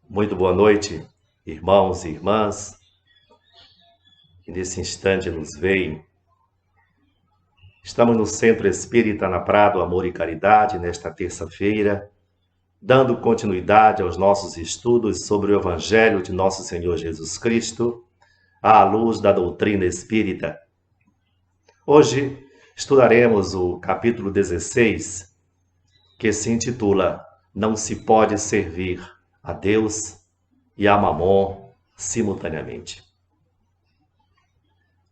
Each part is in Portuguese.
Muito boa noite, irmãos e irmãs, que nesse instante nos veem. Estamos no Centro Espírita na Prado Amor e Caridade, nesta terça-feira, dando continuidade aos nossos estudos sobre o Evangelho de Nosso Senhor Jesus Cristo, à luz da doutrina espírita. Hoje estudaremos o capítulo 16, que se intitula Não se pode servir a Deus e a Mamon simultaneamente.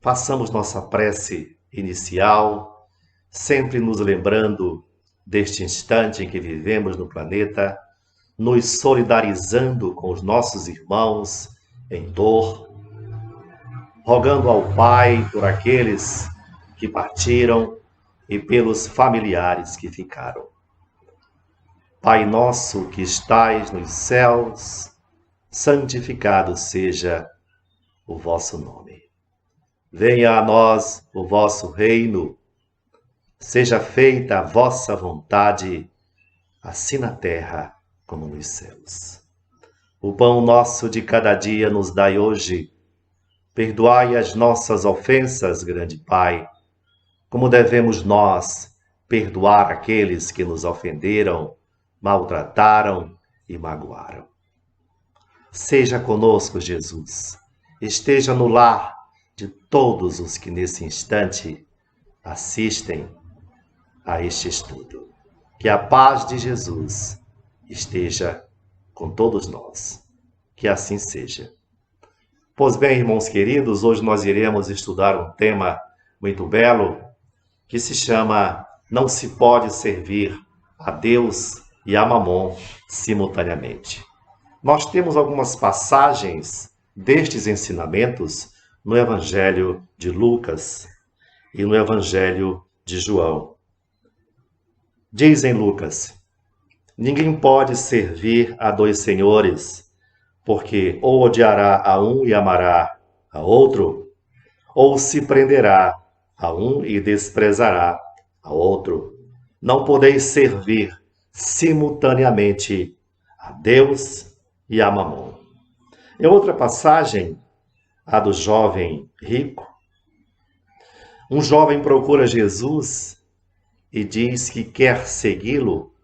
Façamos nossa prece inicial, sempre nos lembrando deste instante em que vivemos no planeta, nos solidarizando com os nossos irmãos em dor, rogando ao Pai por aqueles que partiram e pelos familiares que ficaram. Pai nosso que estais nos céus, santificado seja o vosso nome. Venha a nós o vosso reino, seja feita a vossa vontade, assim na terra como nos céus. O pão nosso de cada dia nos dai hoje. Perdoai as nossas ofensas, grande Pai, como devemos nós perdoar aqueles que nos ofenderam, maltrataram e magoaram. Seja conosco, Jesus. Esteja no lar de todos os que nesse instante assistem a este estudo. Que a paz de Jesus esteja com todos nós. Que assim seja. Pois bem, irmãos queridos, hoje nós iremos estudar um tema muito belo que se chama Não se pode servir a Deus e a Mamon simultaneamente. Nós temos algumas passagens destes ensinamentos no Evangelho de Lucas e no Evangelho de João. Diz em Lucas: ninguém pode servir a dois senhores, porque ou odiará a um e amará a outro, ou se prenderá a um e desprezará a outro. Não podeis servir simultaneamente a Deus e a Mamon. Em outra passagem, a do jovem rico, um jovem procura Jesus e diz que quer segui-lo,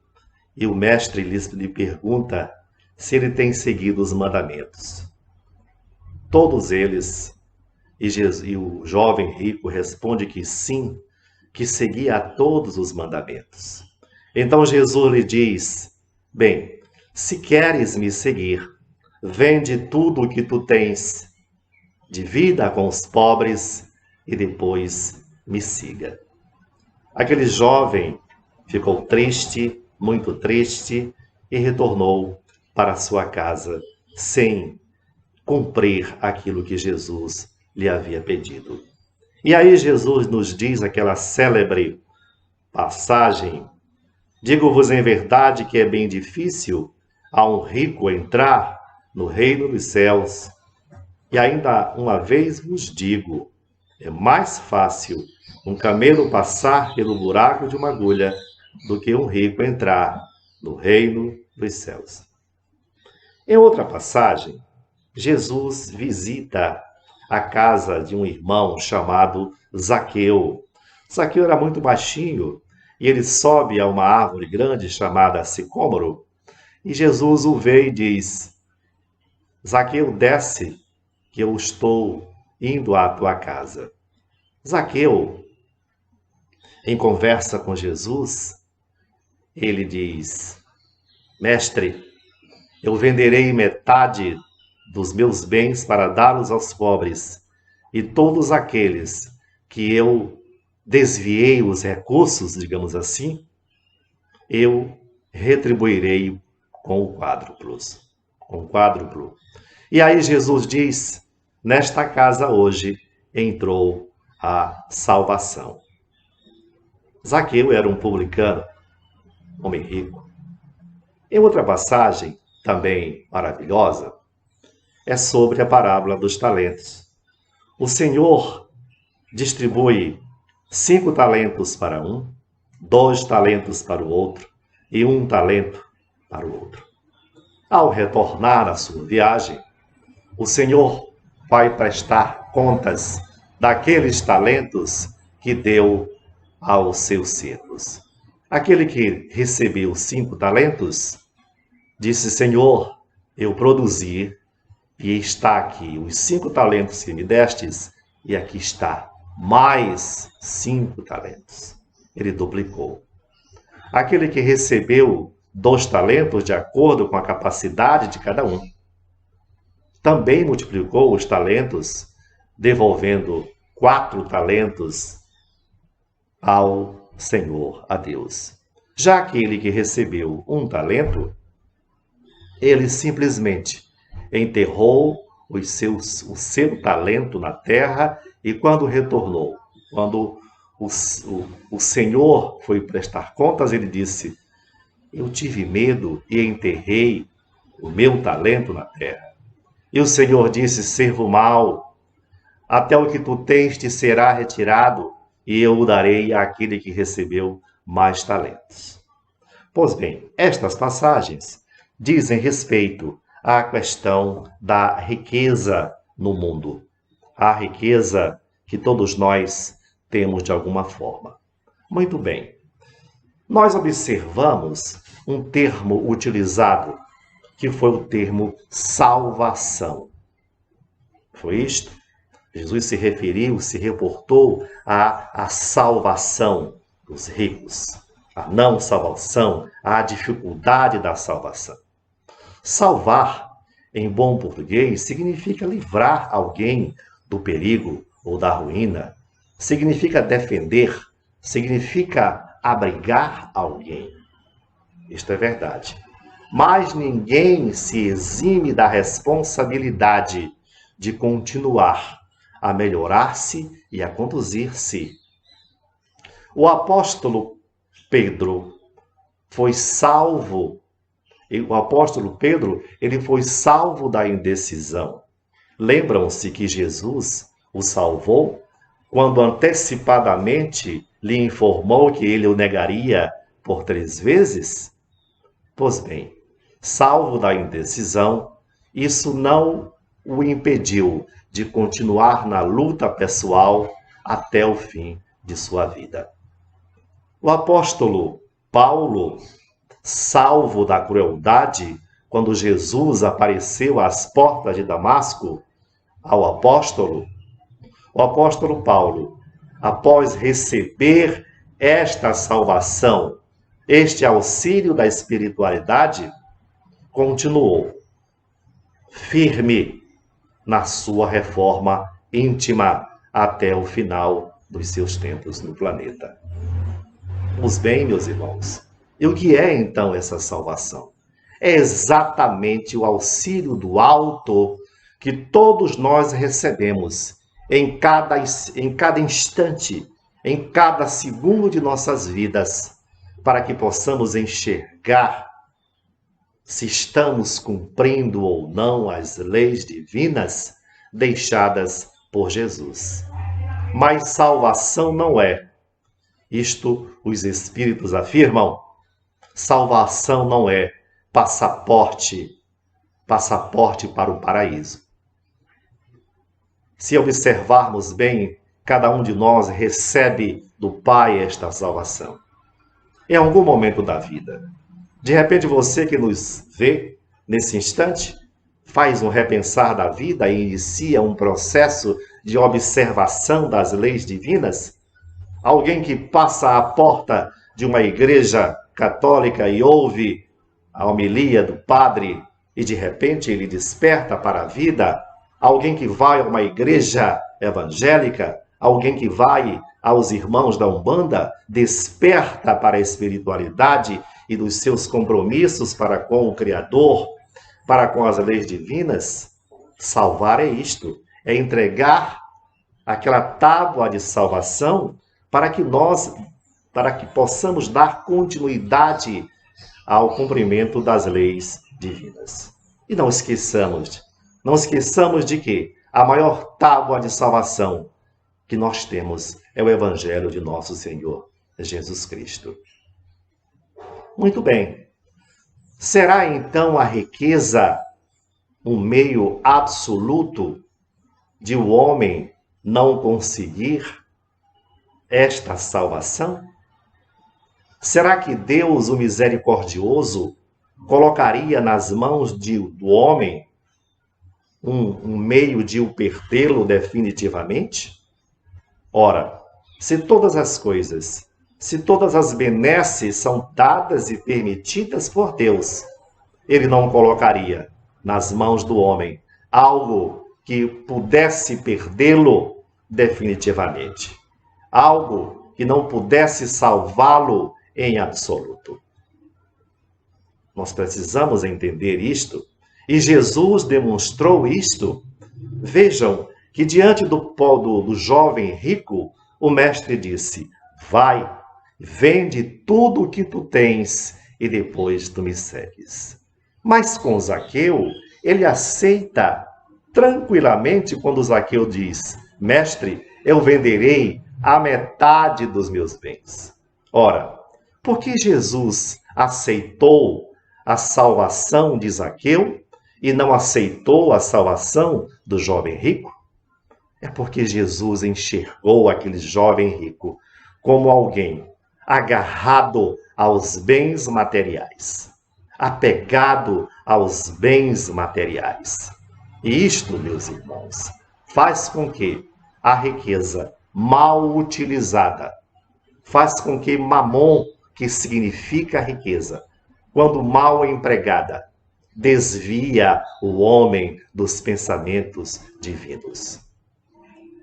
e o mestre lhe pergunta se ele tem seguido os mandamentos. Todos eles, e o jovem rico responde que sim, que seguia a todos os mandamentos. Então Jesus lhe diz: bem, se queres me seguir, vende tudo o que tu tens, divida com os pobres e depois me siga. Aquele jovem ficou triste, muito triste, e retornou para sua casa sem cumprir aquilo que Jesus lhe havia pedido. E aí Jesus nos diz aquela célebre passagem: digo-vos em verdade que é bem difícil a um rico entrar no reino dos céus. E ainda uma vez vos digo, é mais fácil um camelo passar pelo buraco de uma agulha do que um rico entrar no reino dos céus. Em outra passagem, Jesus visita a casa de um irmão chamado Zaqueu. Zaqueu era muito baixinho e ele sobe a uma árvore grande chamada sicômoro, e Jesus o vê e diz: Zaqueu, desce, que eu estou indo à tua casa. Zaqueu, em conversa com Jesus, ele diz: mestre, eu venderei metade dos meus bens para dá-los aos pobres, e todos aqueles que eu desviei os recursos, digamos assim, eu retribuirei com o quádruplo. E aí Jesus diz: nesta casa hoje entrou a salvação. Zaqueu era um publicano, homem rico. Em outra passagem, também maravilhosa, é sobre a parábola dos talentos. O Senhor distribui 5 talentos para um, 2 talentos para o outro e 1 talento para o outro. Ao retornar à sua viagem, o Senhor vai prestar contas daqueles talentos que deu aos seus servos. Aquele que recebeu 5 talentos, disse: Senhor, eu produzi e está aqui os 5 talentos que me destes, e aqui está mais 5 talentos. Ele duplicou. Aquele que recebeu 2 talentos, de acordo com a capacidade de cada um, também multiplicou os talentos, devolvendo 4 talentos ao Senhor, a Deus. Já aquele que recebeu 1 talento, ele simplesmente enterrou o seu talento na terra, e quando retornou, quando o Senhor foi prestar contas, ele disse: eu tive medo e enterrei o meu talento na terra. E o Senhor disse: servo mau, até o que tu tens te será retirado, e eu o darei àquele que recebeu mais talentos. Pois bem, estas passagens dizem respeito à questão da riqueza no mundo, a riqueza que todos nós temos de alguma forma. Muito bem, nós observamos um termo utilizado, que foi o termo salvação. Foi isto? Jesus se referiu, se reportou à salvação dos ricos, à não salvação, à dificuldade da salvação. Salvar, em bom português, significa livrar alguém do perigo ou da ruína, significa defender, significa abrigar alguém. Isto é verdade. Mas ninguém se exime da responsabilidade de continuar a melhorar-se e a conduzir-se. O apóstolo Pedro foi salvo. O apóstolo Pedro, ele foi salvo da indecisão. Lembram-se que Jesus o salvou quando antecipadamente lhe informou que ele o negaria por 3 vezes? Pois bem, salvo da indecisão, isso não o impediu de continuar na luta pessoal até o fim de sua vida. O apóstolo Paulo, salvo da crueldade, quando Jesus apareceu às portas de Damasco ao apóstolo, o apóstolo Paulo, após receber esta salvação, este auxílio da espiritualidade, continuou firme na sua reforma íntima até o final dos seus tempos no planeta. Pois bem, meus irmãos, e o que é então essa salvação? É exatamente o auxílio do alto que todos nós recebemos em cada instante, em cada segundo de nossas vidas, para que possamos enxergar se estamos cumprindo ou não as leis divinas deixadas por Jesus. Mas salvação não é. Isto os Espíritos afirmam. Salvação não é passaporte para o paraíso. Se observarmos bem, cada um de nós recebe do Pai esta salvação. Em algum momento da vida. De repente, você que nos vê nesse instante, faz um repensar da vida e inicia um processo de observação das leis divinas. Alguém que passa à porta de uma igreja católica e ouve a homilia do padre e de repente ele desperta para a vida. Alguém que vai a uma igreja evangélica, alguém que vai aos irmãos da Umbanda, desperta para a espiritualidade e dos seus compromissos para com o Criador, para com as leis divinas. Salvar é isto, é entregar aquela tábua de salvação para que possamos dar continuidade ao cumprimento das leis divinas. E não esqueçamos de que a maior tábua de salvação que nós temos é o Evangelho de nosso Senhor Jesus Cristo. Muito bem. Será então a riqueza um meio absoluto de o homem não conseguir esta salvação? Será que Deus, o misericordioso, colocaria nas mãos do homem um meio de o perdê-lo definitivamente? Ora, se todas as coisas, se todas as benesses são dadas e permitidas por Deus, ele não colocaria nas mãos do homem algo que pudesse perdê-lo definitivamente, algo que não pudesse salvá-lo em absoluto. Nós precisamos entender isto, e Jesus demonstrou isto. Vejam que diante do jovem rico, o mestre disse: vai, vende tudo o que tu tens e depois tu me segues. Mas com Zaqueu, ele aceita tranquilamente quando Zaqueu diz: mestre, eu venderei a metade dos meus bens. Ora, por que Jesus aceitou a salvação de Zaqueu e não aceitou a salvação do jovem rico? É porque Jesus enxergou aquele jovem rico como alguém agarrado aos bens materiais, apegado aos bens materiais. E isto, meus irmãos, faz com que a riqueza mal utilizada, faz com que mamon, que significa riqueza, quando mal empregada, desvia o homem dos pensamentos divinos.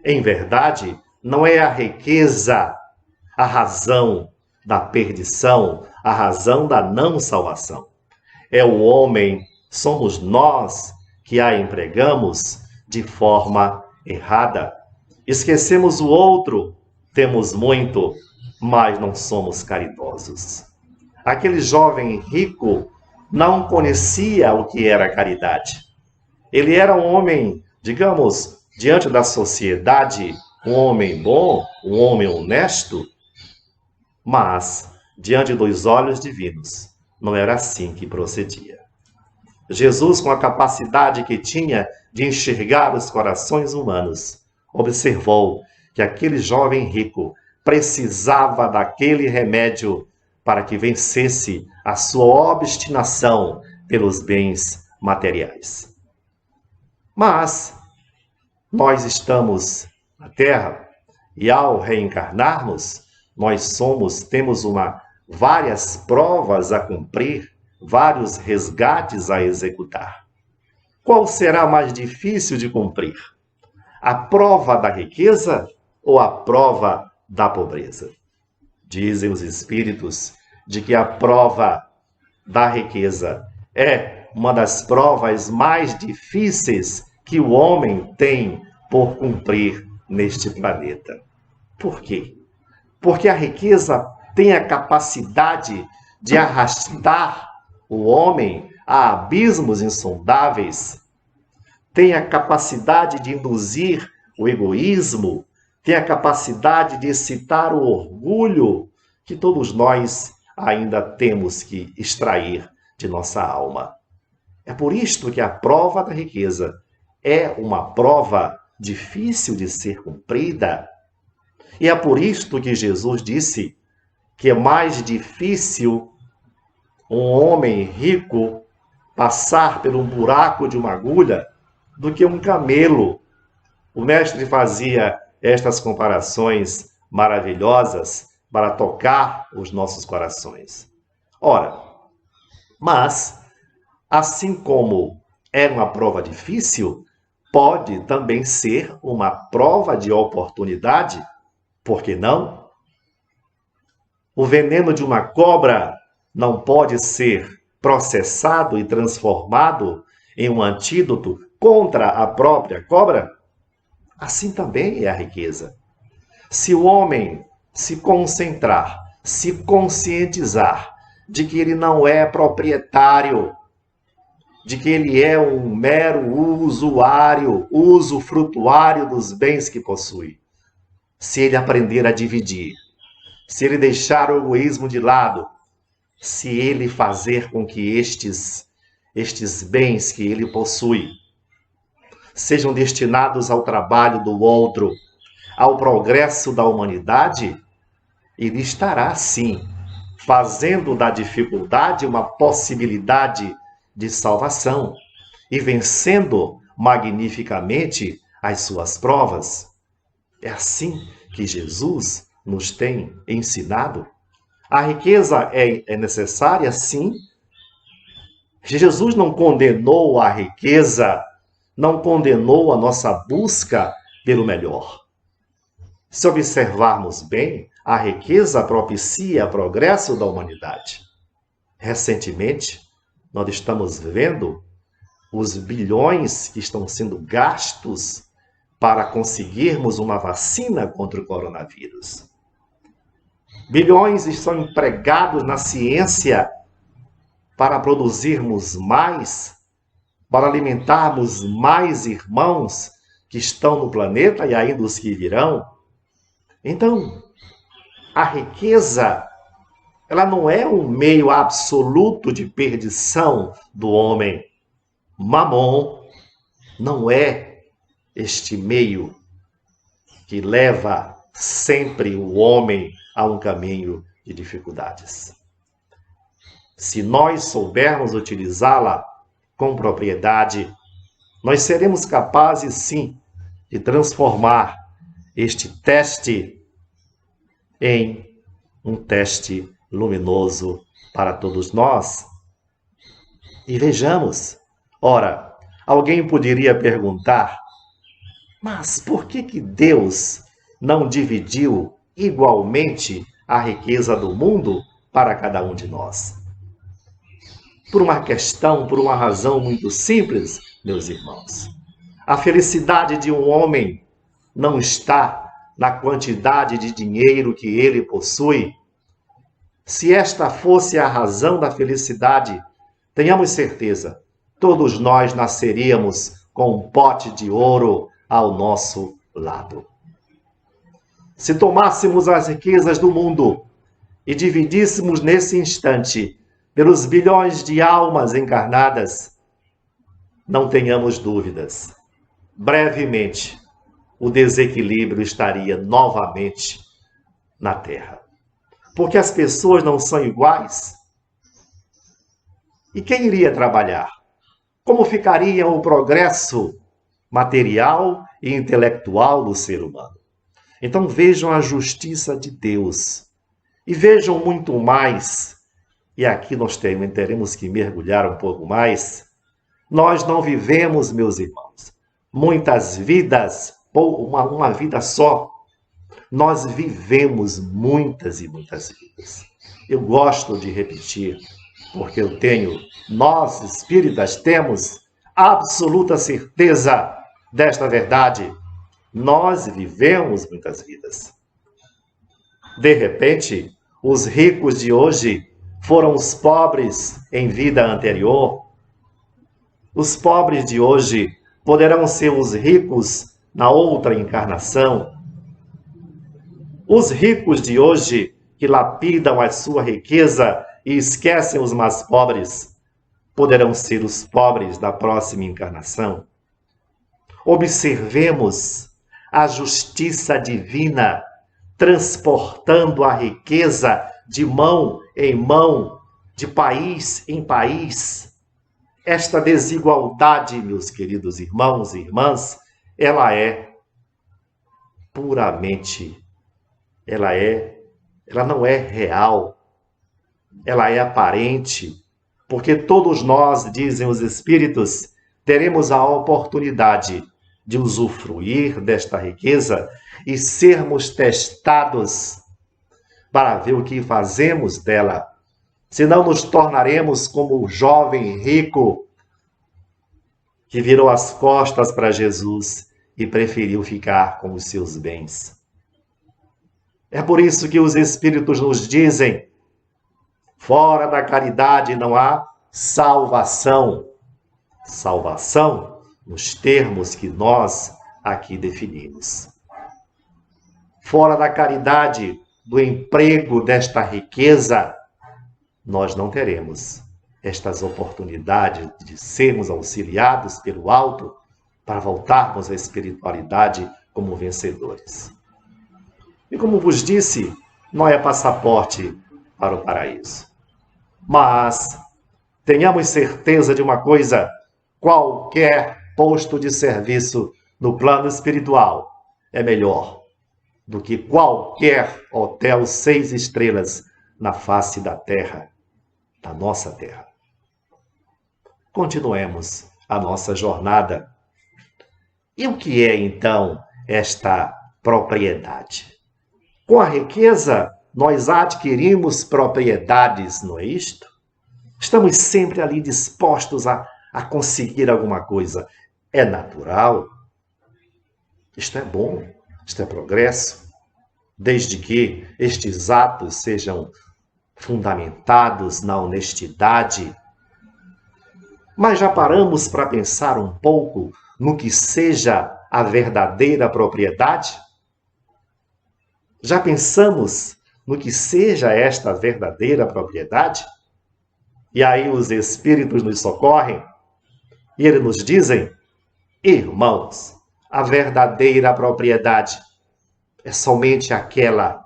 Em verdade, não é a riqueza a razão da perdição, a razão da não salvação. É o homem, somos nós que a empregamos de forma errada. Esquecemos o outro, temos muito, mas não somos caridosos. Aquele jovem rico não conhecia o que era caridade. Ele era um homem, digamos, diante da sociedade, um homem bom, um homem honesto, mas, diante dos olhos divinos, não era assim que procedia. Jesus, com a capacidade que tinha de enxergar os corações humanos, observou que aquele jovem rico precisava daquele remédio para que vencesse a sua obstinação pelos bens materiais. Mas nós estamos na Terra e ao reencarnarmos, temos várias provas a cumprir, vários resgates a executar. Qual será mais difícil de cumprir? A prova da riqueza ou a prova da pobreza? Dizem os espíritos de que a prova da riqueza é uma das provas mais difíceis que o homem tem por cumprir neste planeta. Por quê? Porque a riqueza tem a capacidade de arrastar o homem a abismos insondáveis, tem a capacidade de induzir o egoísmo, tem a capacidade de excitar o orgulho que todos nós ainda temos que extrair de nossa alma. É por isto que a prova da riqueza é uma prova difícil de ser cumprida. E é por isto que Jesus disse que é mais difícil um homem rico passar por um buraco de uma agulha do que um camelo. O mestre fazia estas comparações maravilhosas para tocar os nossos corações. Ora, mas, assim como é uma prova difícil, pode também ser uma prova de oportunidade. Por que não? O veneno de uma cobra não pode ser processado e transformado em um antídoto contra a própria cobra? Assim também é a riqueza. Se o homem se concentrar, se conscientizar de que ele não é proprietário, de que ele é um mero usuário, usufrutuário dos bens que possui, se ele aprender a dividir, se ele deixar o egoísmo de lado, se ele fazer com que estes bens que ele possui sejam destinados ao trabalho do outro, ao progresso da humanidade, ele estará, sim, fazendo da dificuldade uma possibilidade de salvação e vencendo magnificamente as suas provas. É assim que Jesus nos tem ensinado. A riqueza é necessária, sim. Jesus não condenou a riqueza, não condenou a nossa busca pelo melhor. Se observarmos bem, a riqueza propicia o progresso da humanidade. Recentemente, nós estamos vendo os bilhões que estão sendo gastos para conseguirmos uma vacina contra o coronavírus. Bilhões estão empregados na ciência para produzirmos mais, para alimentarmos mais irmãos que estão no planeta e ainda os que virão. Então, a riqueza, ela não é um meio absoluto de perdição do homem. Mamon não é este meio que leva sempre o homem a um caminho de dificuldades. Se nós soubermos utilizá-la com propriedade, nós seremos capazes, sim, de transformar este teste em um teste luminoso para todos nós. E vejamos, ora, alguém poderia perguntar, mas por que Deus não dividiu igualmente a riqueza do mundo para cada um de nós? Por uma razão muito simples, meus irmãos. A felicidade de um homem não está na quantidade de dinheiro que ele possui. Se esta fosse a razão da felicidade, tenhamos certeza, todos nós nasceríamos com um pote de ouro ao nosso lado. Se tomássemos as riquezas do mundo e dividíssemos nesse instante pelos bilhões de almas encarnadas, não tenhamos dúvidas, brevemente o desequilíbrio estaria novamente na Terra. Porque as pessoas não são iguais. E quem iria trabalhar? Como ficaria o progresso material e intelectual do ser humano? Então vejam a justiça de Deus. E vejam muito mais. E aqui nós teremos que mergulhar um pouco mais. Nós não vivemos, meus irmãos, muitas vidas, ou uma vida só. Nós vivemos muitas e muitas vidas. Eu gosto de repetir, porque nós espíritas temos absoluta certeza desta verdade. Nós vivemos muitas vidas. De repente, os ricos de hoje foram os pobres em vida anterior. Os pobres de hoje poderão ser os ricos na outra encarnação. Os ricos de hoje, que lapidam a sua riqueza e esquecem os mais pobres, poderão ser os pobres da próxima encarnação. Observemos a justiça divina transportando a riqueza de mão em mão, de país em país. Esta desigualdade, meus queridos irmãos e irmãs, ela não é real, ela é aparente, porque todos nós, dizem os espíritos, teremos a oportunidade de usufruir desta riqueza e sermos testados para ver o que fazemos dela. Senão nos tornaremos como o jovem rico que virou as costas para Jesus e preferiu ficar com os seus bens. É por isso que os Espíritos nos dizem, fora da caridade não há salvação. Salvação nos termos que nós aqui definimos. Fora da caridade, do emprego desta riqueza, nós não teremos estas oportunidades de sermos auxiliados pelo alto para voltarmos à espiritualidade como vencedores. E como vos disse, não é passaporte para o paraíso. Mas tenhamos certeza de uma coisa: qualquer posto de serviço no plano espiritual é melhor do que qualquer hotel 6 estrelas na face da terra, da nossa terra. Continuemos a nossa jornada. E o que é, então, esta propriedade? Com a riqueza, nós adquirimos propriedades, não é isto? Estamos sempre ali dispostos a conseguir alguma coisa. É natural. Isto é bom, isto é progresso, desde que estes atos sejam fundamentados na honestidade. Mas já paramos para pensar um pouco no que seja a verdadeira propriedade? Já pensamos no que seja esta verdadeira propriedade? E aí os Espíritos nos socorrem e eles nos dizem: irmãos, a verdadeira propriedade é somente aquela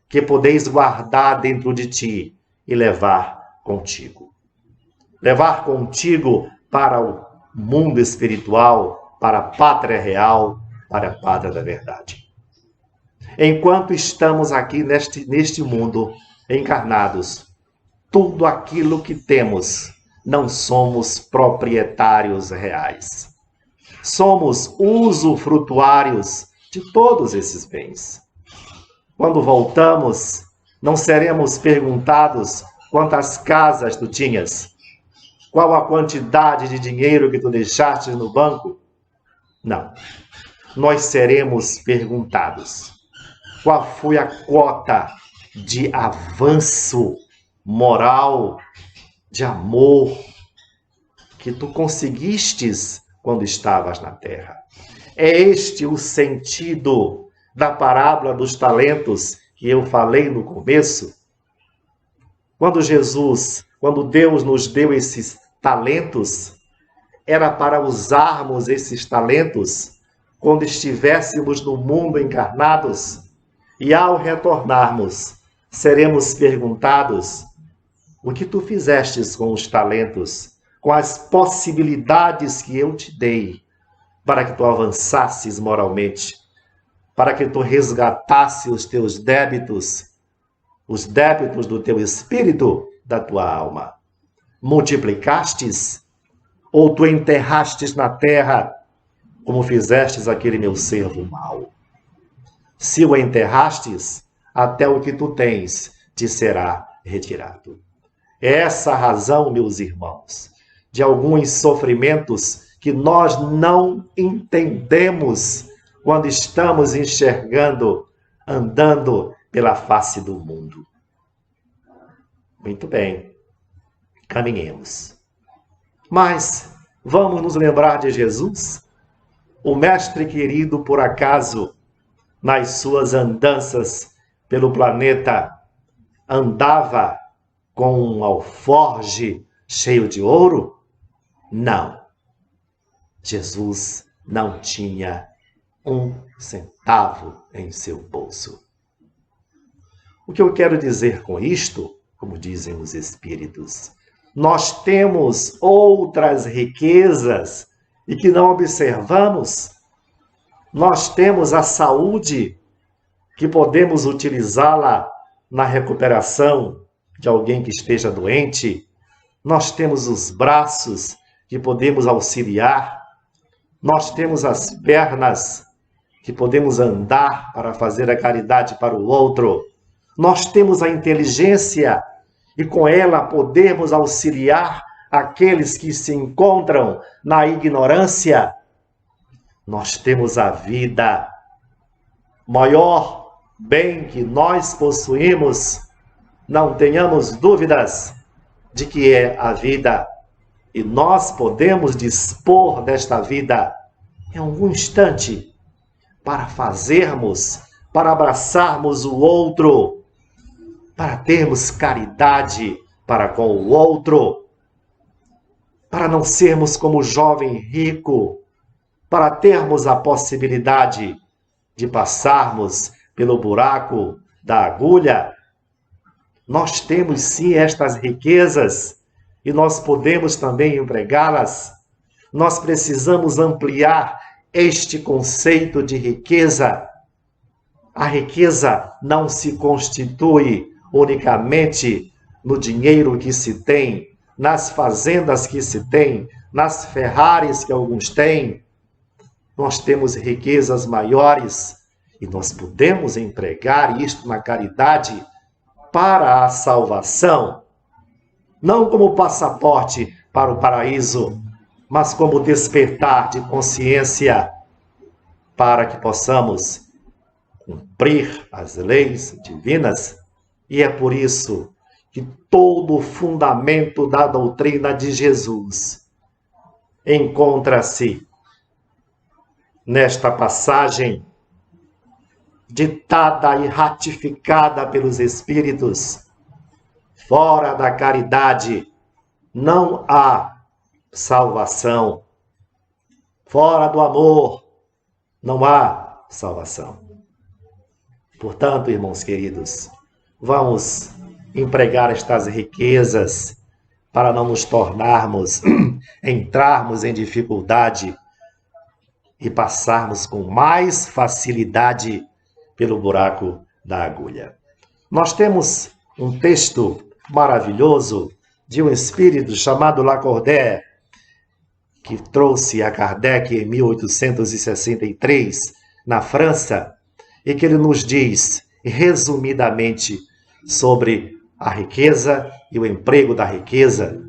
que podeis guardar dentro de ti e levar contigo. Levar contigo para o mundo espiritual, para a pátria real, para a pátria da verdade. Enquanto estamos aqui neste mundo encarnados, tudo aquilo que temos, não somos proprietários reais. Somos usufrutuários de todos esses bens. Quando voltamos, não seremos perguntados quantas casas tu tinhas, qual a quantidade de dinheiro que tu deixaste no banco. Não. Nós seremos perguntados qual foi a cota de avanço moral, de amor, que tu conseguistes quando estavas na terra. É este o sentido da parábola dos talentos que eu falei no começo. Quando Deus nos deu esses talentos, era para usarmos esses talentos quando estivéssemos no mundo encarnados, e ao retornarmos, seremos perguntados: o que tu fizestes com os talentos, com as possibilidades que eu te dei, para que tu avançasses moralmente, para que tu resgatasses os teus débitos, os débitos do teu espírito, da tua alma? Multiplicastes? Ou tu enterrastes na terra, como fizestes aquele meu servo mau? Se o enterrastes, até o que tu tens te será retirado. Essa a razão, meus irmãos, de alguns sofrimentos que nós não entendemos quando estamos enxergando, andando pela face do mundo. Muito bem, caminhemos. Mas vamos nos lembrar de Jesus? O mestre querido, por acaso, nas suas andanças pelo planeta, andava com um alforje cheio de ouro? Não. Jesus não tinha 1 centavo em seu bolso. O que eu quero dizer com isto, como dizem os Espíritos, nós temos outras riquezas e que não observamos. Nós temos a saúde, que podemos utilizá-la na recuperação de alguém que esteja doente. Nós temos os braços, que podemos auxiliar. Nós temos as pernas, que podemos andar para fazer a caridade para o outro. Nós temos a inteligência, e com ela podemos auxiliar aqueles que se encontram na ignorância. Nós temos a vida. Maior bem que nós possuímos, não tenhamos dúvidas de que é a vida. E nós podemos dispor desta vida em algum instante para fazermos, para abraçarmos o outro, para termos caridade, para com o outro, para não sermos como o jovem rico, para termos a possibilidade de passarmos pelo buraco da agulha. Nós temos sim estas riquezas e nós podemos também empregá-las. Nós precisamos ampliar este conceito de riqueza. A riqueza não se constitui unicamente no dinheiro que se tem, nas fazendas que se tem, nas Ferraris que alguns têm. Nós temos riquezas maiores e nós podemos empregar isto na caridade para a salvação, não como passaporte para o paraíso, mas como despertar de consciência para que possamos cumprir as leis divinas. E é por isso que todo o fundamento da doutrina de Jesus encontra-se nesta passagem ditada e ratificada pelos Espíritos. Fora da caridade não há salvação. Fora do amor não há salvação. Portanto, irmãos queridos, vamos empregar estas riquezas para não nos tornarmos, entrarmos em dificuldade e passarmos com mais facilidade pelo buraco da agulha. Nós temos um texto maravilhoso de um espírito chamado Lacordaire, que trouxe a Kardec em 1863, na França, e que ele nos diz, resumidamente, sobre a riqueza e o emprego da riqueza.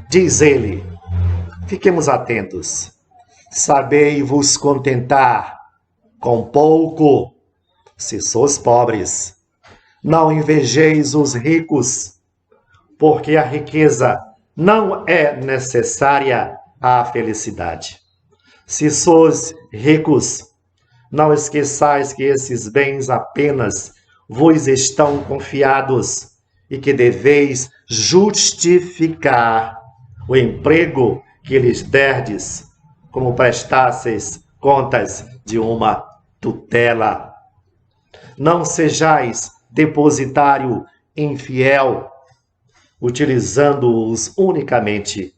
Diz ele, fiquemos atentos, sabei-vos contentar com pouco, se sois pobres. Não invejeis os ricos, porque a riqueza não é necessária à felicidade. Se sois ricos, não esqueçais que esses bens apenas vos estão confiados e que deveis justificar o emprego que lhes derdes, como prestasseis contas de uma tutela. Não sejais depositário infiel, utilizando-os unicamente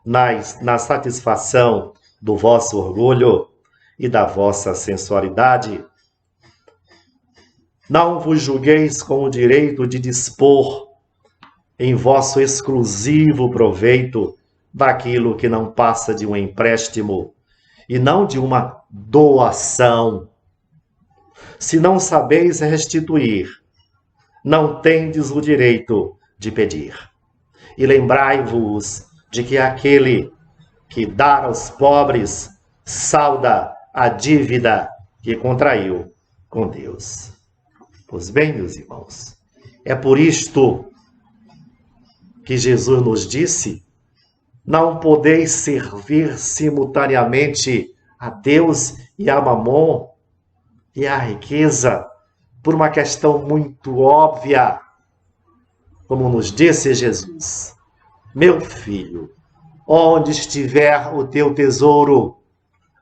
na satisfação do vosso orgulho e da vossa sensualidade. Não vos julgueis com o direito de dispor em vosso exclusivo proveito daquilo que não passa de um empréstimo e não de uma doação. Se não sabeis restituir, não tendes o direito de pedir. E lembrai-vos de que aquele que dá aos pobres salda a dívida que contraiu com Deus. Pois bem, meus irmãos, é por isto que Jesus nos disse: não podeis servir simultaneamente a Deus e a Mamon e a riqueza, por uma questão muito óbvia. Como nos disse Jesus: meu filho, onde estiver o teu tesouro,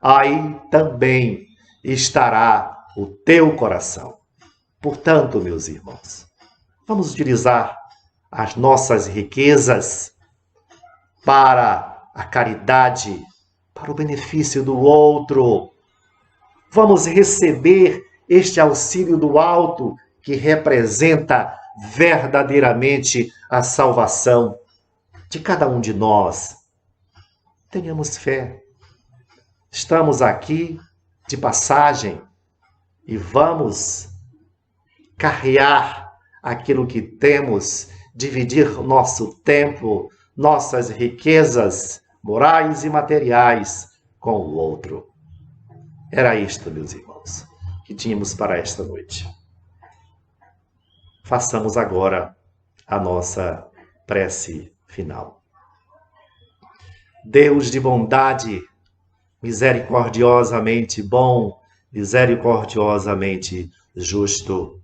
aí também estará o teu coração. Portanto, meus irmãos, vamos utilizar as nossas riquezas para a caridade, para o benefício do outro. Vamos receber este auxílio do alto que representa verdadeiramente a salvação de cada um de nós. Tenhamos fé. Estamos aqui de passagem e vamos carrear aquilo que temos, dividir nosso tempo, nossas riquezas morais e materiais com o outro. Era isto, meus irmãos, que tínhamos para esta noite. Façamos agora a nossa prece final. Deus de bondade, misericordiosamente bom, misericordiosamente justo,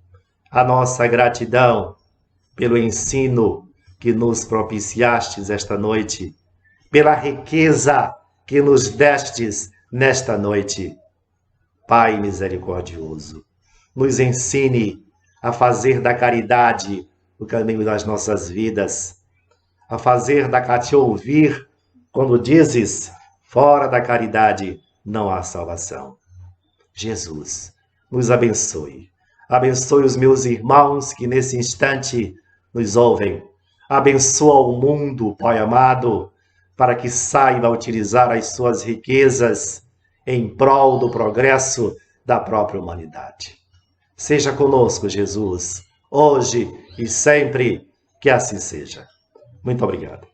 a nossa gratidão pelo ensino que nos propiciastes esta noite, pela riqueza que nos destes nesta noite. Pai misericordioso, nos ensine a fazer da caridade o caminho das nossas vidas, a te ouvir quando dizes, fora da caridade não há salvação. Jesus, nos abençoe. Abençoe os meus irmãos que nesse instante nos ouvem. Abençoa o mundo, Pai amado, para que saiba utilizar as suas riquezas em prol do progresso da própria humanidade. Seja conosco, Jesus, hoje e sempre, que assim seja. Muito obrigado.